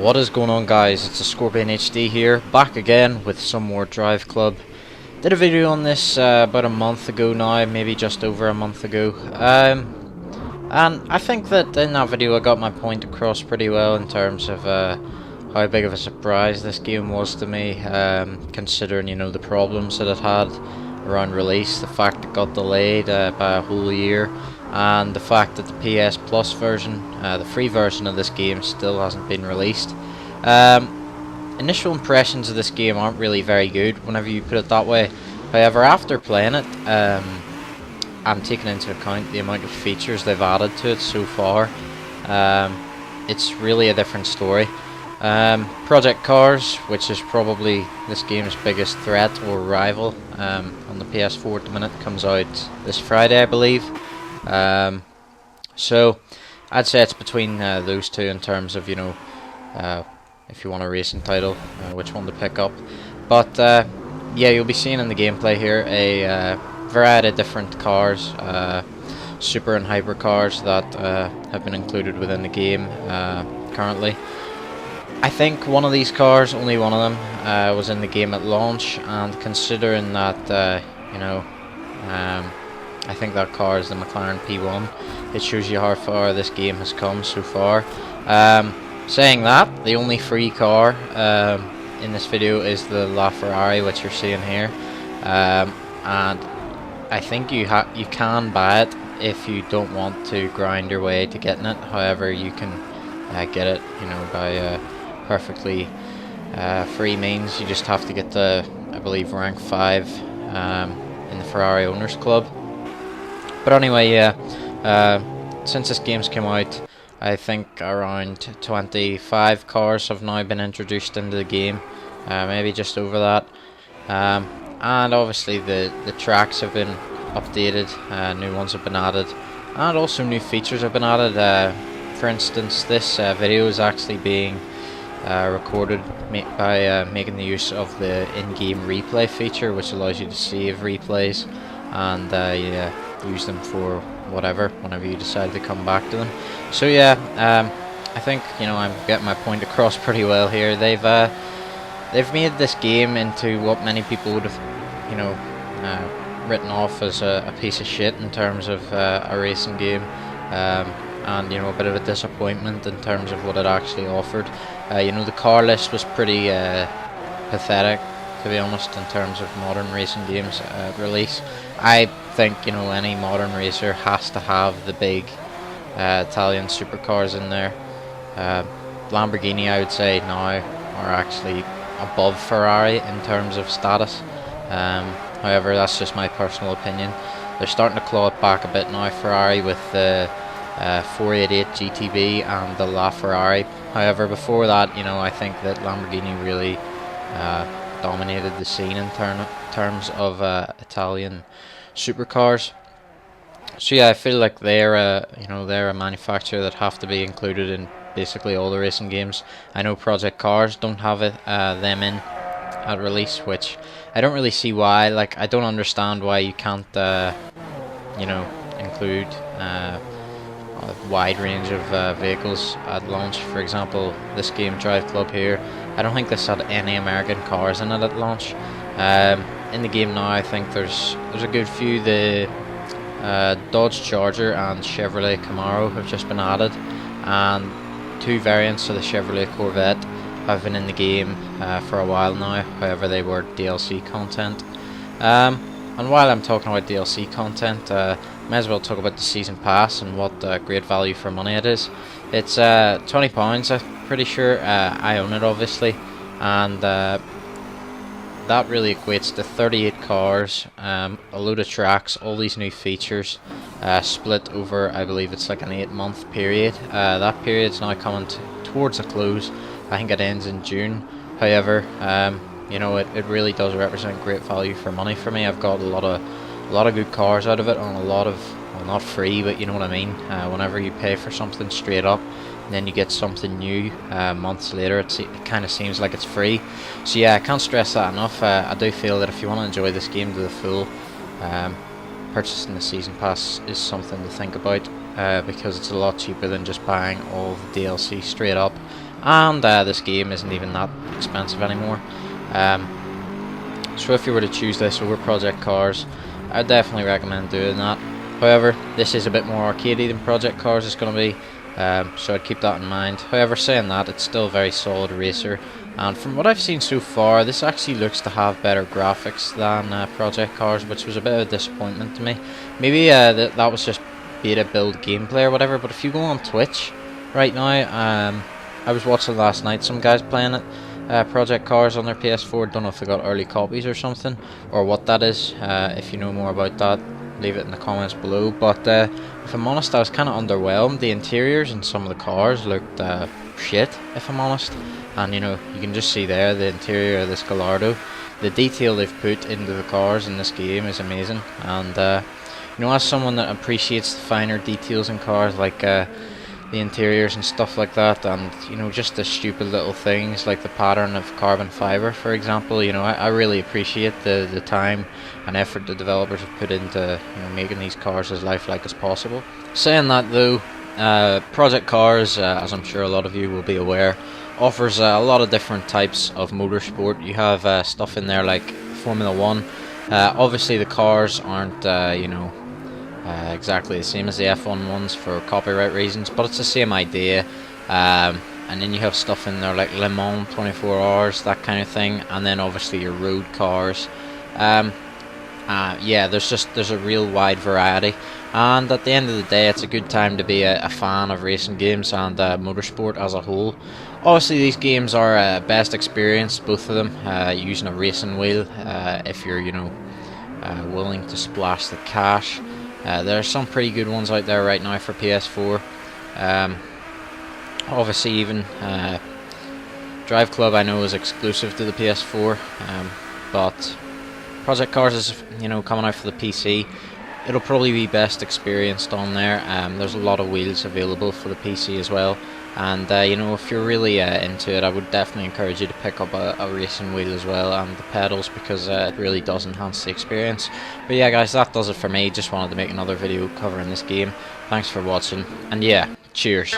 What is going on, guys? It's a Scorpion HD here, back again with some more Driveclub. Did a video on this about a month ago now, maybe just over a month ago. And I think that in that video I got my point across pretty well in terms of how big of a surprise this game was to me, considering, you know, the problems that it had around release, the fact it got delayed by a whole year, and the fact that the PS Plus version, the free version of this game, still hasn't been released. Initial impressions of this game aren't really very good whenever you put it that way. However, after playing it, and taking into account the amount of features they've added to it so far, it's really a different story. Project Cars, which is probably this game's biggest threat or rival on the PS4 at the minute, comes out this Friday, I believe. So I'd say it's between those two in terms of, you know, if you want a racing title, which one to pick up. But yeah, you'll be seeing in the gameplay here a variety of different cars, super and hyper cars that have been included within the game currently. I think one of these cars, only one of them, was in the game at launch, and considering that, you know, I think that car is the McLaren P1, it shows you how far this game has come so far. Saying that, the only free car in this video is the LaFerrari, which you're seeing here, and I think you can buy it if you don't want to grind your way to getting it. However, you can get it, you know, by perfectly free means. You just have to get the, I believe, rank 5 in the Ferrari Owners Club. But anyway, yeah, since this game's come out, I think around 25 cars have now been introduced into the game, maybe just over that. And obviously the tracks have been updated, new ones have been added, and also new features have been added. For instance, this video is actually being recorded by making the use of the in-game replay feature, which allows you to save replays and yeah, use them for whatever, whenever you decide to come back to them. So yeah, I think, you know, I'm getting my point across pretty well here. They've made this game into what many people would have, you know, written off as a piece of shit in terms of a racing game, and, you know, a bit of a disappointment in terms of what it actually offered. You know, the car list was pretty pathetic, to be honest, in terms of modern racing games release. I think, you know, any modern racer has to have the big Italian supercars in there. Lamborghini, I would say now, are actually above Ferrari in terms of status. However, that's just my personal opinion. They're starting to claw it back a bit now, Ferrari, with the 488 GTB and the LaFerrari. However, before that, you know, I think that Lamborghini really dominated the scene in terms of Italian supercars. So yeah, I feel like they're you know, they're a manufacturer that have to be included in basically all the racing games. I know Project Cars don't have it, them in at release, which I don't really see why. Like, I don't understand why you can't you know, include a wide range of vehicles at launch. For example, this game Driveclub here, I don't think this had any American cars in it at launch. In the game now, I think there's a good few. The Dodge Charger and Chevrolet Camaro have just been added, and 2 variants of the Chevrolet Corvette have been in the game for a while now. However, they were DLC content. And while I'm talking about DLC content, may as well talk about the season pass and what great value for money it is. It's £20, I'm pretty sure. I own it, obviously, and that really equates to 38 cars, a load of tracks, all these new features, split over, I believe it's like an 8-month period. That period's now coming towards a close. I think it ends in June. However, you know, it really does represent great value for money for me. I've got a lot of good cars out of it on a lot of, well, not free, but you know what I mean. Whenever you pay for something straight up, and then you get something new months later, it kind of seems like it's free. So yeah, I can't stress that enough. I do feel that if you want to enjoy this game to the full, purchasing the season pass is something to think about, because it's a lot cheaper than just buying all the DLC straight up. and this game isn't even that expensive anymore. So if you were to choose this over Project Cars, I'd definitely recommend doing that. However, this is a bit more arcadey than Project Cars is going to be, so I'd keep that in mind. However, saying that, it's still a very solid racer, and from what I've seen so far, this actually looks to have better graphics than Project Cars, which was a bit of a disappointment to me. Maybe that was just beta build gameplay or whatever, but if you go on Twitch right now, I was watching last night some guys playing it, Project Cars on their PS4. Don't know if they got early copies or something, or what that is. If you know more about that, leave it in the comments below. But if I'm honest, I was kind of underwhelmed. The interiors and some of the cars looked shit, if I'm honest. And you know, you can just see there the interior of this Gallardo. The detail they've put into the cars in this game is amazing. And you know, as someone that appreciates the finer details in cars, like the interiors and stuff like that, and you know, just the stupid little things like the pattern of carbon fiber, for example, you know, I really appreciate the time and effort the developers have put into, you know, making these cars as lifelike as possible. Saying that though, Project Cars, as I'm sure a lot of you will be aware, offers a lot of different types of motorsport. You have stuff in there like Formula 1. Obviously the cars aren't you know, exactly the same as the F1 ones for copyright reasons, but it's the same idea. And then you have stuff in there like Le Mans 24 hours, that kind of thing, and then obviously your road cars. Yeah, there's a real wide variety, and at the end of the day, it's a good time to be a fan of racing games and motorsport as a whole. Obviously, these games are best experienced, both of them, using a racing wheel, if you're, you know, willing to splash the cash. There are some pretty good ones out there right now for PS4. Obviously, even Driveclub I know is exclusive to the PS4, but Project Cars is, you know, coming out for the PC. It'll probably be best experienced on there. There's a lot of wheels available for the PC as well, and you know, if you're really into it, I would definitely encourage you to pick up a racing wheel as well, and the pedals, because it really does enhance the experience. But yeah guys, that does it for me. Just wanted to make another video covering this game. Thanks for watching, and yeah, cheers.